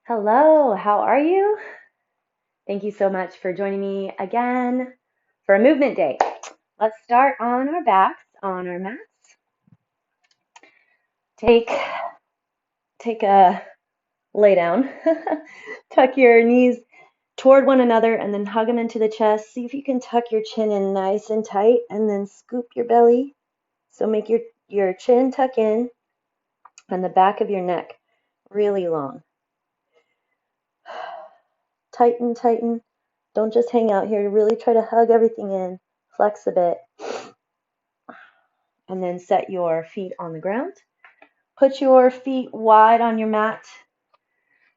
Hello, how are you? Thank you so much for joining me again for a movement day. Let's start on our backs, on our mats. Take a lay down. Tuck your knees toward one another and then hug them into the chest. See if you can tuck your chin in nice and tight and then scoop your belly. So make your chin tuck in and the back of your neck really long. Tighten, tighten. Don't just hang out here. Really try to hug everything in. Flex a bit. And then set your feet on the ground. Put your feet wide on your mat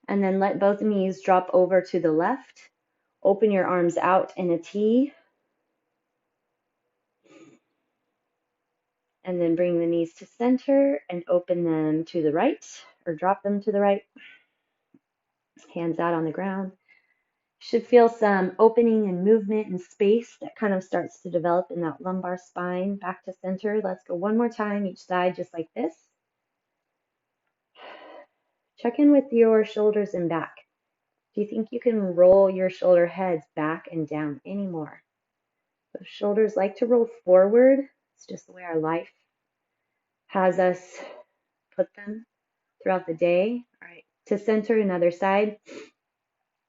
and then let both knees drop over to the left. Open your arms out in a T and then bring the knees to center and open them to the right or drop them to the right. Hands out on the ground. Should feel some opening and movement and space that kind of starts to develop in that lumbar spine back to center. Let's go one more time each side just like this. Check in with your shoulders and back. Do you think you can roll your shoulder heads back and down anymore? Those shoulders like to roll forward. It's just the way our life has us put them throughout the day. All right, to center, another side.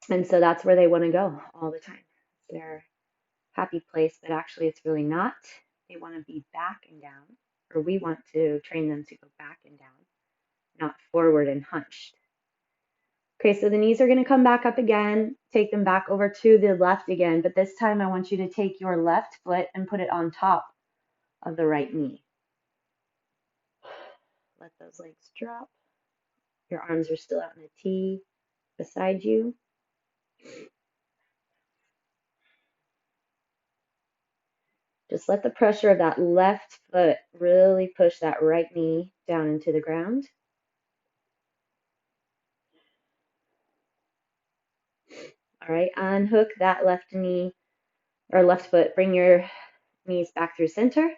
And so that's where they want to go all the time. It's their happy place, but actually it's really not. They want to be back and down, or we want to train them to go back and down, not forward and hunched. Okay, so the knees are going to come back up again. Take them back over to the left again, but this time I want you to take your left foot and put it on top of the right knee. Let those legs drop. Your arms are still out in a T beside you. Just let the pressure of that left foot really push that right knee down into the ground. All right, unhook that left knee or left foot. Bring your knees back through center.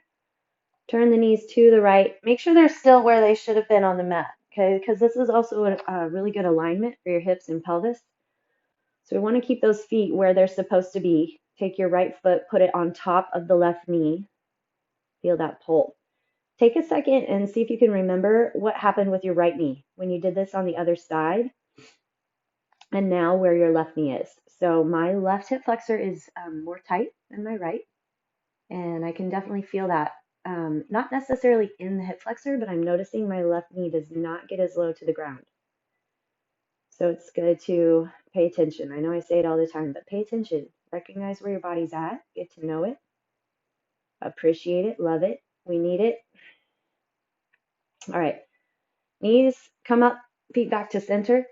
Turn the knees to the right. Make sure they're still where they should have been on the mat, okay? Because this is also a really good alignment for your hips and pelvis. So we want to keep those feet where they're supposed to be. Take your right foot, put it on top of the left knee. Feel that pull. Take a second and see if you can remember what happened with your right knee when you did this on the other side and now where your left knee is. So my left hip flexor is more tight than my right, and I can definitely feel that. Not necessarily in the hip flexor, but I'm noticing my left knee does not get as low to the ground. So it's good to pay attention. I know I say it all the time, but pay attention. Recognize where your body's at, get to know it, appreciate it, love it. We need it. All right, knees come up, feet back to center.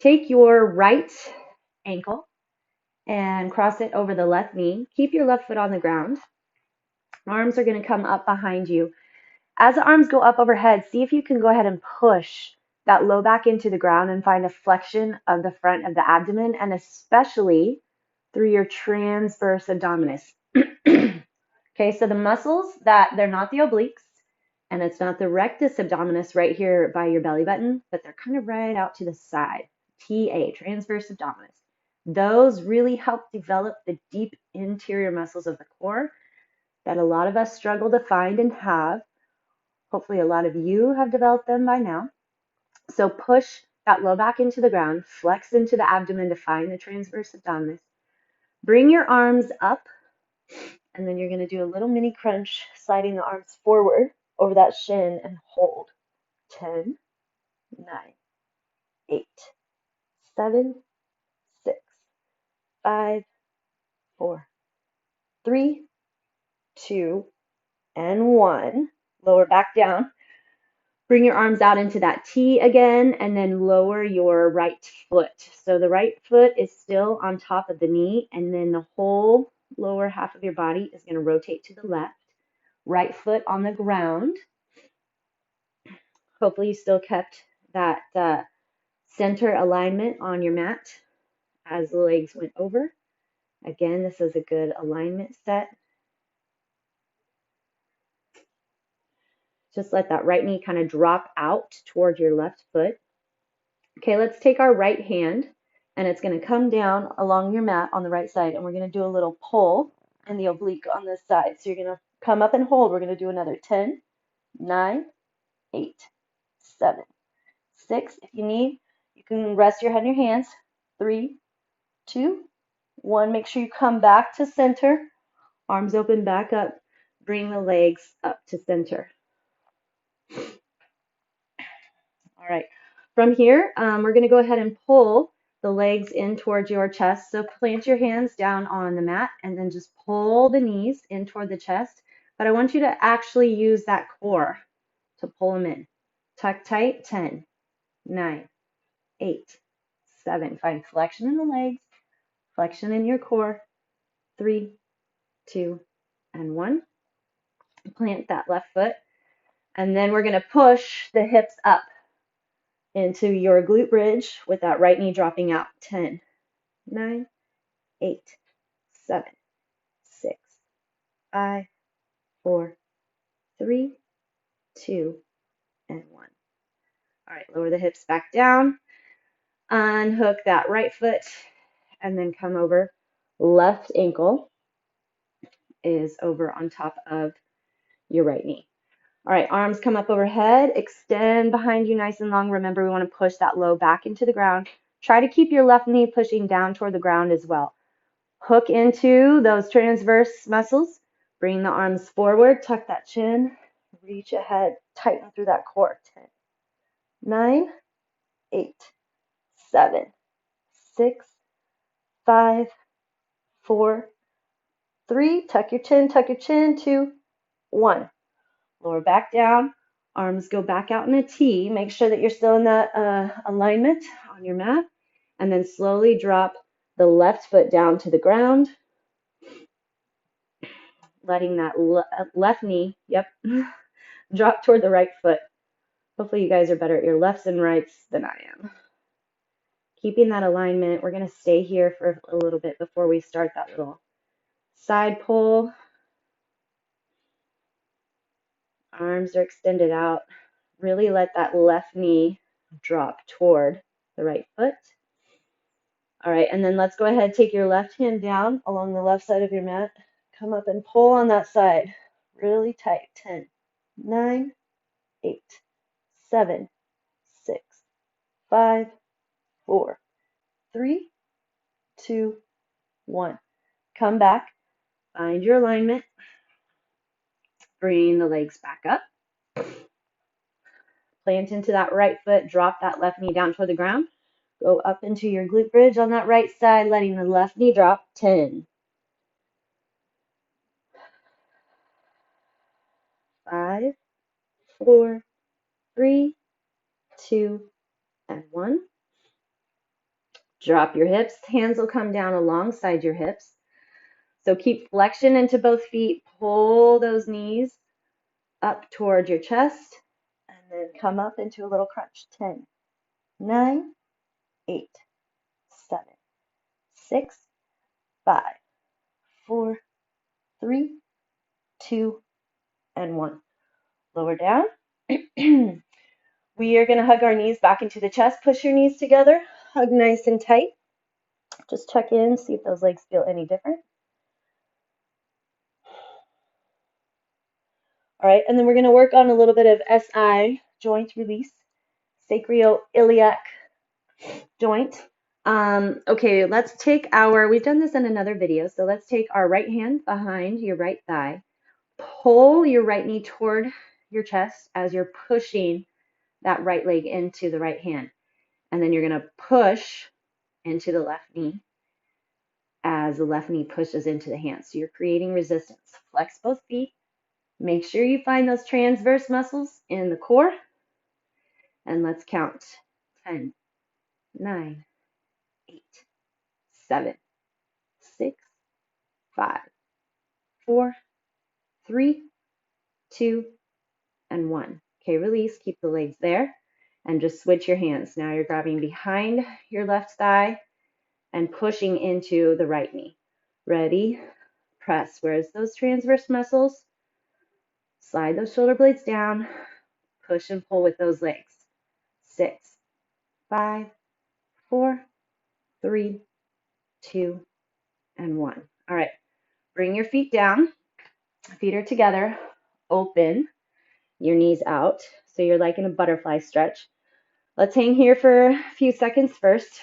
Take your right ankle and cross it over the left knee. Keep your left foot on the ground. Arms are going to come up behind you. As the arms go up overhead, see if you can go ahead and push that low back into the ground and find a flexion of the front of the abdomen, and especially through your transverse abdominis. Okay, so the muscles that they're not the obliques and it's not the rectus abdominis right here by your belly button, but they're kind of right out to the side. TA, transverse abdominis. Those really help develop the deep interior muscles of the core that a lot of us struggle to find and have. Hopefully a lot of you have developed them by now. So push that low back into the ground, flex into the abdomen to find the transverse abdominis. Bring your arms up, and then you're going to do a little mini crunch, sliding the arms forward over that shin and hold. 10, 9, 8, 7, 6, 5, 4, 3, 2, and 1. Lower back down. Bring your arms out into that T again, and then lower your right foot. So the right foot is still on top of the knee, and then the whole lower half of your body is going to rotate to the left. Right foot on the ground. Hopefully you still kept that center alignment on your mat as the legs went over. Again, this is a good alignment set. Just let that right knee kind of drop out toward your left foot. Okay, let's take our right hand and it's going to come down along your mat on the right side and we're going to do a little pull in the oblique on this side. So you're going to come up and hold. We're going to do another 10, 9, 8, 7, 6. If you need, you can rest your head in your hands. 3, 2, 1. Make sure you come back to center. Arms open back up. Bring the legs up to center. All right. From here, we're going to go ahead and pull the legs in towards your chest. So plant your hands down on the mat and then just pull the knees in toward the chest. But I want you to actually use that core to pull them in. Tuck tight. 10, 9, 8, 7. Find flexion in the legs, flexion in your core. 3, 2, and 1. Plant that left foot. And then we're going to push the hips up into your glute bridge with that right knee dropping out. 10, 9, 8, 7, 6, 5, 4, 3, 2, and 1. All right, lower the hips back down. Unhook that right foot and then come over. Left ankle is over on top of your right knee. All right, arms come up overhead, extend behind you nice and long. Remember, we want to push that low back into the ground. Try to keep your left knee pushing down toward the ground as well. Hook into those transverse muscles. Bring the arms forward, tuck that chin, reach ahead, tighten through that core. 10, 9, 8, 7, 6, 5, 4, 3. Tuck your chin. 2, 1. Lower back down. Arms go back out in a T. Make sure that you're still in that alignment on your mat. And then slowly drop the left foot down to the ground. Letting that left knee, drop toward the right foot. Hopefully you guys are better at your lefts and rights than I am. Keeping that alignment, we're going to stay here for a little bit before we start that little side pull. Arms are extended out. Really let that left knee drop toward the right foot. All right, and then let's go ahead, take your left hand down along the left side of your mat. Come up and pull on that side really tight. 10, 9, 8, 7, 6, 5, 4, 3, 2, 1. Come back, find your alignment. Bring the legs back up. Plant into that right foot, drop that left knee down toward the ground. Go up into your glute bridge on that right side, letting the left knee drop. 10, 5, 4, 3, 2, and 1. Drop your hips. Hands will come down alongside your hips. So keep flexion into both feet. Pull those knees up toward your chest. And then come up into a little crunch. 10, 9, 8, 7, 6, 5, 4, 3, 2, and 1. Lower down. We are going to hug our knees back into the chest. Push your knees together. Hug nice and tight. Just check in, see if those legs feel any different. All right, and then we're going to work on a little bit of SI, joint release, sacroiliac joint. Okay, let's take we've done this in another video, so let's take our right hand behind your right thigh. Pull your right knee toward your chest as you're pushing that right leg into the right hand. And then you're going to push into the left knee as the left knee pushes into the hand. So you're creating resistance. Flex both feet. Make sure you find those transverse muscles in the core. And let's count. 10, 9, 8, 7, 6, 5, 4, 3, 2, and 1. Okay, release. Keep the legs there. And just switch your hands. Now you're grabbing behind your left thigh and pushing into the right knee. Ready? Press. Where's those transverse muscles? Slide those shoulder blades down. Push and pull with those legs. 6, 5, 4, 3, 2, and 1. All right, bring your feet down. Feet are together. Open your knees out. So you're like in a butterfly stretch. Let's hang here for a few seconds first.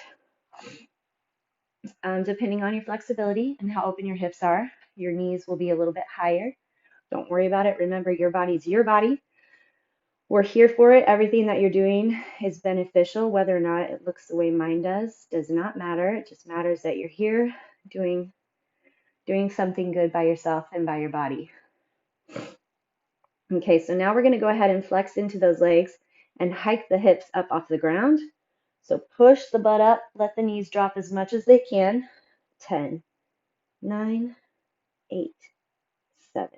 Depending on your flexibility and how open your hips are, your knees will be a little bit higher. Don't worry about it. Remember, your body's your body. We're here for it. Everything that you're doing is beneficial. Whether or not it looks the way mine does not matter. It just matters that you're here doing something good by yourself and by your body. Okay, so now we're going to go ahead and flex into those legs and hike the hips up off the ground. So push the butt up, let the knees drop as much as they can. 10, 9, 8, 7,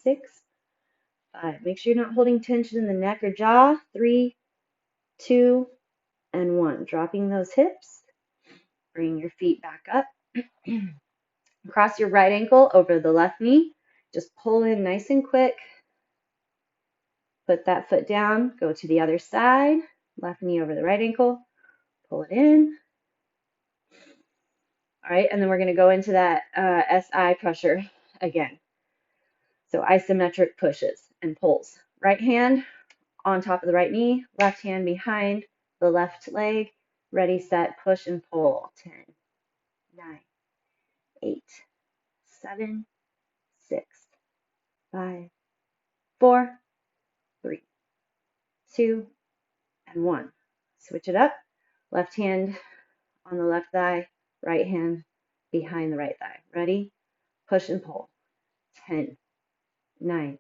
6, 5. Make sure you're not holding tension in the neck or jaw. 3, 2, and 1. Dropping those hips. Bring your feet back up. Cross your right ankle over the left knee. Just pull in nice and quick. Put that foot down. Go to the other side. Left knee over the right ankle. Pull it in. All right, and then we're going to go into that SI pressure again. So isometric pushes and pulls. Right hand on top of the right knee, left hand behind the left leg. Ready, set, push and pull. 10, 9, 8, 7, 6, 5, 4, 3, 2, and 1. Switch it up. Left hand on the left thigh, right hand behind the right thigh. Ready? Push and pull. 10, 9,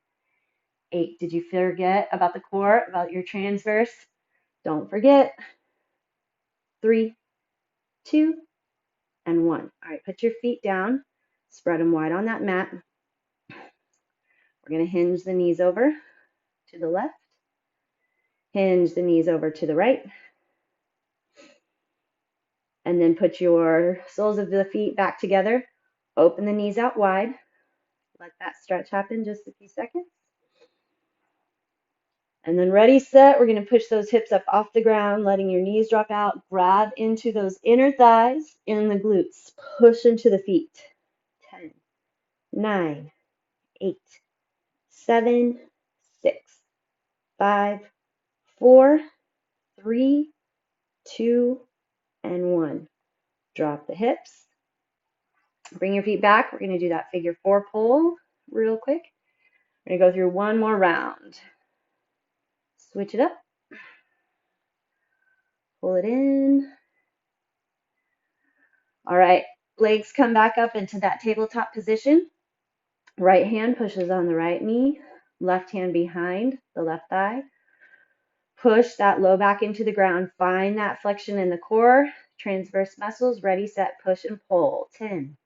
8. Did you forget about the core, about your transverse? Don't forget. 3, 2, and 1. All right, put your feet down. Spread them wide on that mat. We're going to hinge the knees over to the left. Hinge the knees over to the right. And then put your soles of the feet back together. Open the knees out wide. Let that stretch happen just a few seconds. And then ready, set. We're going to push those hips up off the ground, letting your knees drop out. Grab into those inner thighs and the glutes. Push into the feet. 10, 9, 8, 7, 6, 5, 4, 3, 2, and 1. Drop the hips. Bring your feet back. We're going to do that figure 4 pull real quick. We're going to go through one more round. Switch it up. Pull it in. All right. Legs come back up into that tabletop position. Right hand pushes on the right knee. Left hand behind the left thigh. Push that low back into the ground. Find that flexion in the core. Transverse muscles. Ready, set, push, and pull. 10,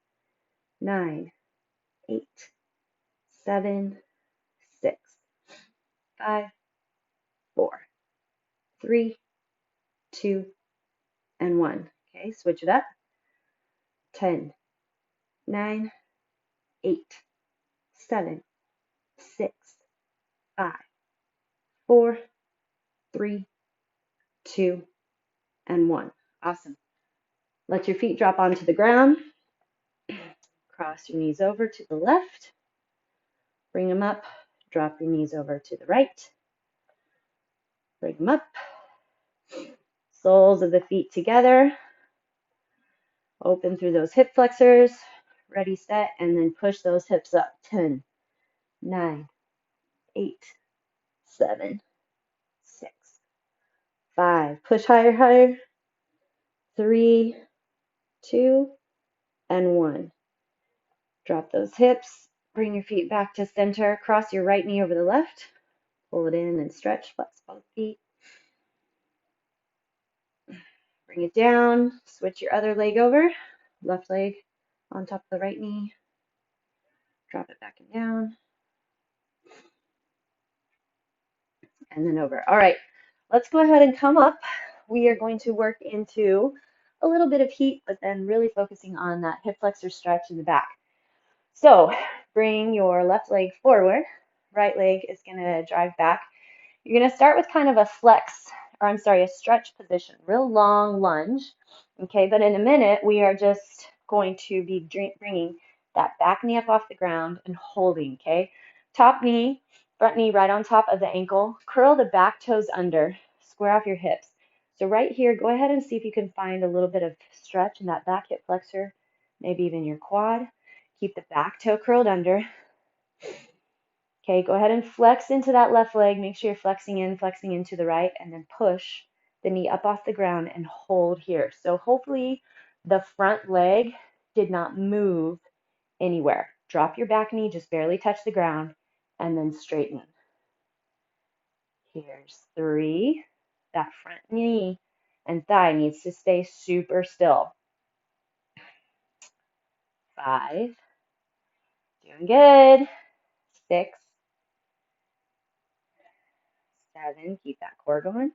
9, 8, 7, 6, 5, 4, 3, 2, and 1. Okay, switch it up. 10, 9, 8, 7, 6, 5, 4, 3, 2, and 1. Awesome. Let your feet drop onto the ground. Cross your knees over to the left. Bring them up. Drop your knees over to the right. Bring them up. Soles of the feet together. Open through those hip flexors. Ready, set, and then push those hips up. 10, 9, 8, 7, 6, 5. Push higher, higher. 3, 2, and 1. Drop those hips. Bring your feet back to center. Cross your right knee over the left. Pull it in and stretch. Flex both feet. Bring it down. Switch your other leg over. Left leg on top of the right knee. Drop it back and down. And then over. All right. Let's go ahead and come up. We are going to work into a little bit of heat, but then really focusing on that hip flexor stretch in the back. So bring your left leg forward. Right leg is going to drive back. You're going to start with kind of a flex or I'm sorry, a stretch position, real long lunge. Okay, but in a minute, we are just going to be bringing that back knee up off the ground and holding, okay? Top knee, front knee right on top of the ankle. Curl the back toes under, square off your hips. So right here, go ahead and see if you can find a little bit of stretch in that back hip flexor, maybe even your quad. Keep the back toe curled under. Okay, go ahead and flex into that left leg. Make sure you're flexing into the right, and then push the knee up off the ground and hold here. So hopefully the front leg did not move anywhere. Drop your back knee, just barely touch the ground, and then straighten. Here's 3. That front knee and thigh needs to stay super still. 5. Doing good. 6. 7. Keep that core going.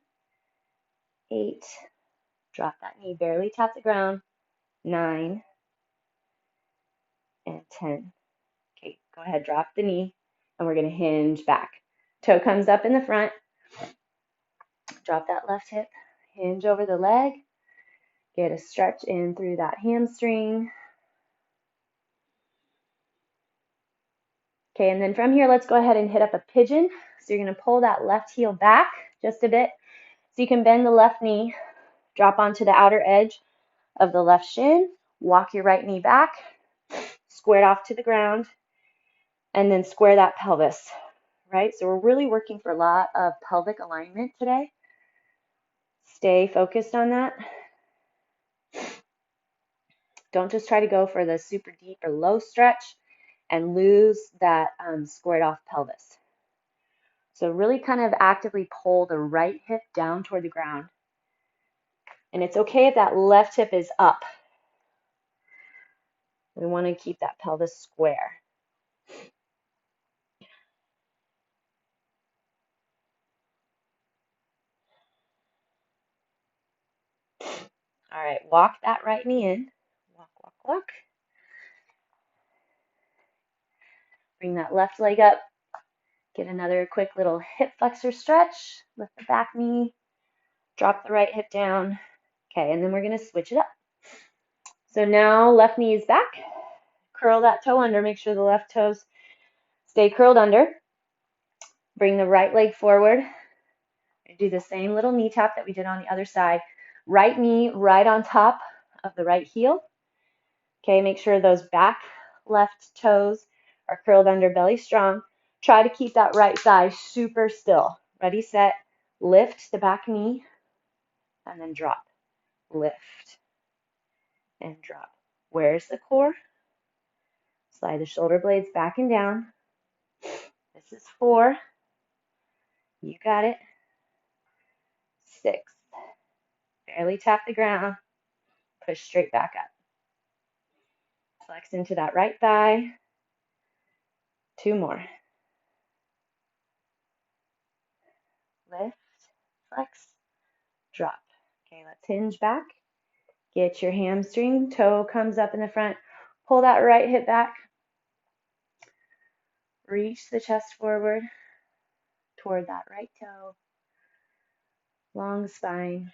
8. Drop that knee, barely tap the ground. 9 and 10. Okay, go ahead, drop the knee, and we're going to hinge back. Toe comes up in the front. Drop that left hip, hinge over the leg. Get a stretch in through that hamstring. Okay, and then from here, let's go ahead and hit up a pigeon. So you're going to pull that left heel back just a bit. So you can bend the left knee, drop onto the outer edge of the left shin, walk your right knee back, square it off to the ground, and then square that pelvis, right? So we're really working for a lot of pelvic alignment today. Stay focused on that. Don't just try to go for the super deep or low stretch and lose that squared off pelvis. So really kind of actively pull the right hip down toward the ground. And it's okay if that left hip is up. We want to keep that pelvis square. All right, walk that right knee in. Walk, walk, walk. Bring that left leg up. Get another quick little hip flexor stretch. Lift the back knee. Drop the right hip down. Okay, and then we're going to switch it up. So now left knee is back. Curl that toe under. Make sure the left toes stay curled under. Bring the right leg forward. Do the same little knee tap that we did on the other side. Right knee right on top of the right heel. Okay, make sure those back left toes are curled under, belly strong. Try to keep that right thigh super still. Ready, set, lift the back knee, and then drop. Lift and drop. Where's the core? Slide the shoulder blades back and down. This is 4. You got it. 6. Barely tap the ground. Push straight back up. Flex into that right thigh. 2 more. Lift, flex, drop. Okay, let's hinge back. Get your hamstring. Toe comes up in the front. Pull that right hip back. Reach the chest forward toward that right toe. Long spine.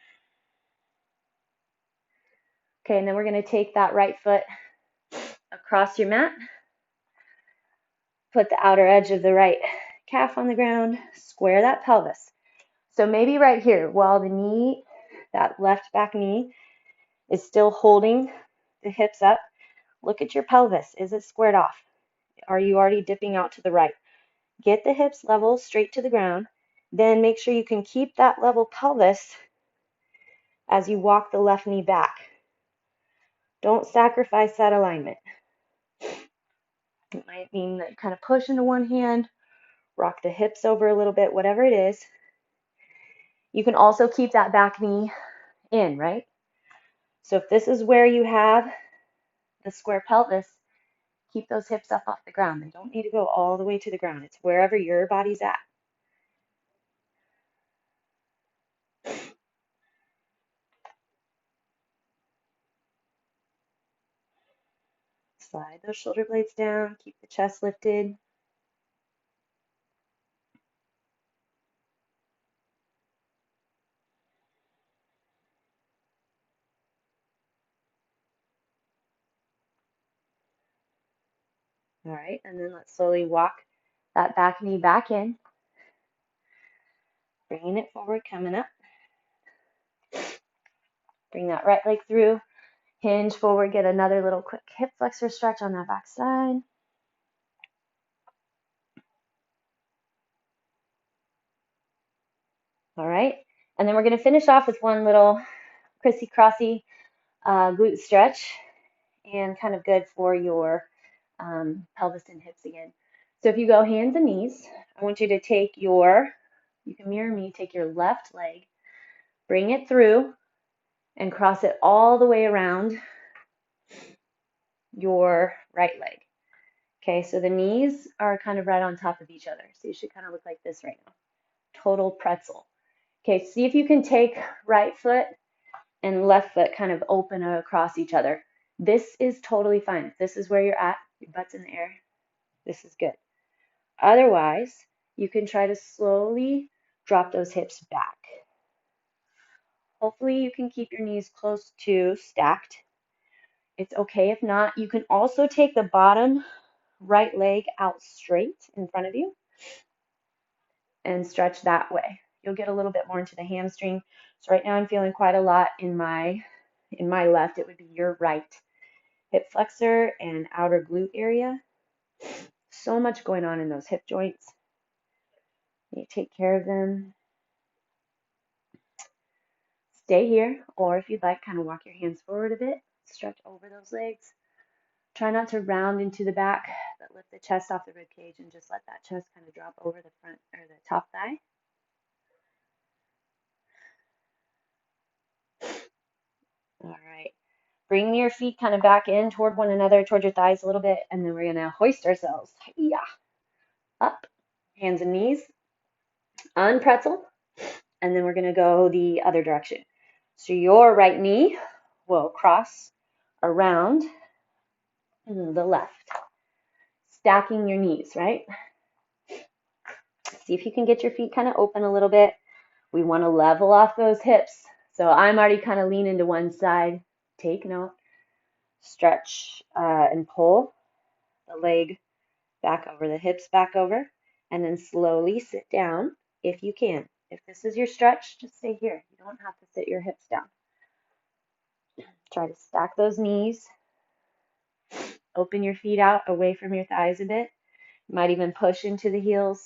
Okay, and then we're going to take that right foot across your mat. Put the outer edge of the right calf on the ground. Square that pelvis. So maybe right here, while the knee, that left back knee, is still holding the hips up, look at your pelvis. Is it squared off? Are you already dipping out to the right? Get the hips level straight to the ground. Then make sure you can keep that level pelvis as you walk the left knee back. Don't sacrifice that alignment. It might mean that you kind of push into one hand, rock the hips over a little bit, whatever it is. You can also keep that back knee in, right? So if this is where you have the square pelvis, keep those hips up off the ground. They don't need to go all the way to the ground. It's wherever your body's at. Slide those shoulder blades down. Keep the chest lifted. All right, and then let's slowly walk that back knee back in, bringing it forward, coming up. Bring that right leg through, hinge forward, get another little quick hip flexor stretch on that back side. All right, and then we're going to finish off with one little crissy-crossy glute stretch, and kind of good for your pelvis and hips again. So if you go hands and knees, I want you to take you can mirror me, take your left leg, bring it through, and cross it all the way around your right leg. Okay, so the knees are kind of right on top of each other. So you should kind of look like this right now. Total pretzel. Okay, see if you can take right foot and left foot kind of open across each other. This is totally fine. If this is where you're at, your butt's in the air, this is good. Otherwise, you can try to slowly drop those hips back. Hopefully you can keep your knees close to stacked. It's okay if not. You can also take the bottom right leg out straight in front of you and stretch that way. You'll get a little bit more into the hamstring. So right now I'm feeling quite a lot in my left. It would be your right hip flexor and outer glute area. So much going on in those hip joints. You take care of them. Stay here, or if you'd like, kind of walk your hands forward a bit, stretch over those legs. Try not to round into the back, but lift the chest off the rib cage and just let that chest kind of drop over the front or the top thigh. All right. Bring your feet kind of back in toward one another, toward your thighs a little bit, and then we're going to hoist ourselves. Yeah. Up, hands and knees, unpretzel, and then we're going to go the other direction. So your right knee will cross around the left, stacking your knees, right? See if you can get your feet kind of open a little bit. We want to level off those hips. So I'm already kind of leaning to one side. Take note. Stretch and pull the leg back over, the hips back over, and then slowly sit down if you can. If this is your stretch, just stay here. You don't have to sit your hips down. Try to stack those knees. Open your feet out away from your thighs a bit. You might even push into the heels.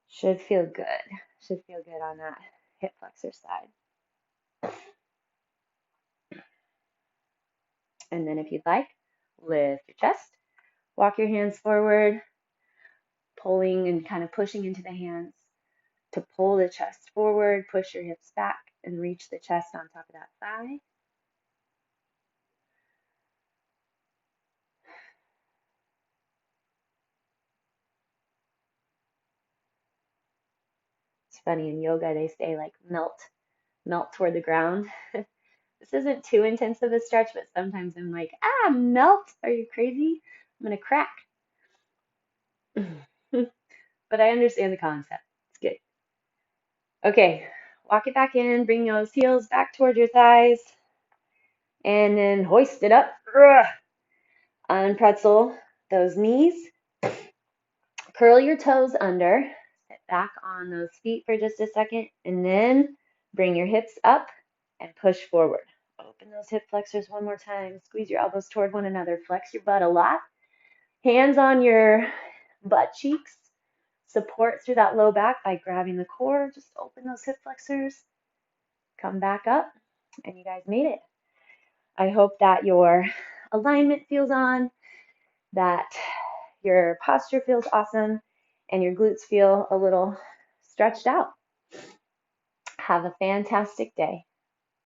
Should feel good. Should feel good on that hip flexor side. And then if you'd like, lift your chest. Walk your hands forward, pulling and kind of pushing into the hands to pull the chest forward, push your hips back, and reach the chest on top of that thigh. It's funny, in yoga they say like melt toward the ground. This isn't too intense of a stretch, but sometimes I'm like, melt, are you crazy? I'm gonna crack. But I understand the concept. It's good. Okay, walk it back in, bring those heels back toward your thighs, and then hoist it up. Unpretzel those knees. Curl your toes under. Sit back on those feet for just a second, and then bring your hips up and push forward. Open those hip flexors one more time. Squeeze your elbows toward one another. Flex your butt a lot. Hands on your butt cheeks. Support through that low back by grabbing the core. Just open those hip flexors. Come back up, and you guys made it. I hope that your alignment feels on, that your posture feels awesome, and your glutes feel a little stretched out. Have a fantastic day.